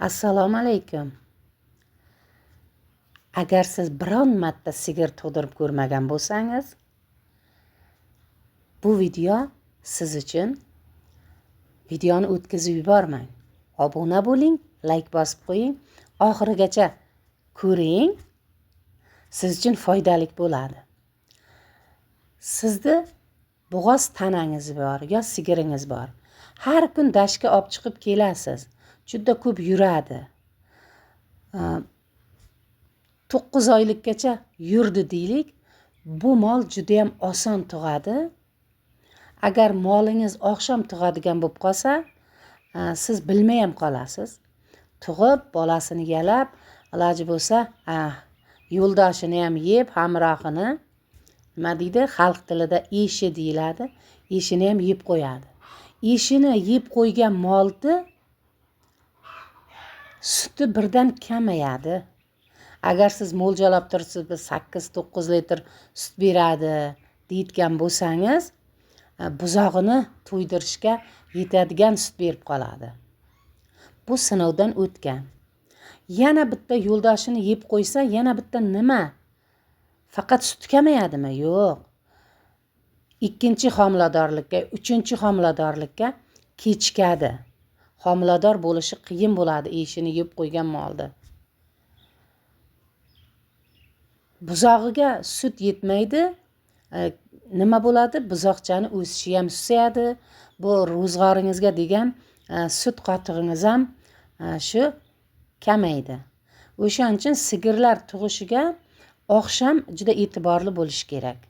Assalomu alaykum. Agar siz biron marta sigir tug'dirib ko'rmagan bo'lsangiz, bu video siz uchun. Videoni o'tkazib yubormang. Obuna bo'ling, like bosib qo'ying, oxirigacha ko'ring. Siz uchun foydali bo'ladi. Sizda bo'g'oz tanangiz bor, yo sigiringiz bor. Har kun dashga olib chiqib kelasiz. Juda ko'p yuradi. 9 oylikgacha yurdi deylik. Bu mol juda ham oson tug'adi. Agar molingiz oqshom tug'adigan bo'lib qolsa, siz bilmay ham qolasiz. Tug'ib, bolasini yalab, iloji bo'lsa, yo'ldoshini ham yeb, hamrohini, nima deydi, xalq tilida eshi deyiladi, eshini ham yeb qo'yadi. Eshini yeb qo'ygan molni suti birdan kamayadi. Agar siz mo'ljallab tursiz, 8-9 litr sut beradi deyotgan bo'lsangiz, buzog'ini to'ydirishga yetadigan sut berib qoladi. Bu sinovdan o'tgan. Yana bitta yo'ldoshini yeb qo'ysa, yana bitta nima? Faqat sut kamayadimi? Yo'q. Ikkinchi homiladorlikka, uchinchi homiladorlikka kechikadi. Homilador bo'lishi qiyin bo'ladi eshini yeb qo'ygan molda. Buzog'iga sut yetmaydi. Nima bo'ladi? Buzoqchani o'sishi ham susayadi. Bu ro'zg'oringizga degan sut qotig'ingiz ham shu kamaydi. O'shaning uchun sigirlar tug'ishiga oqshom juda e'tiborli bo'lish kerak.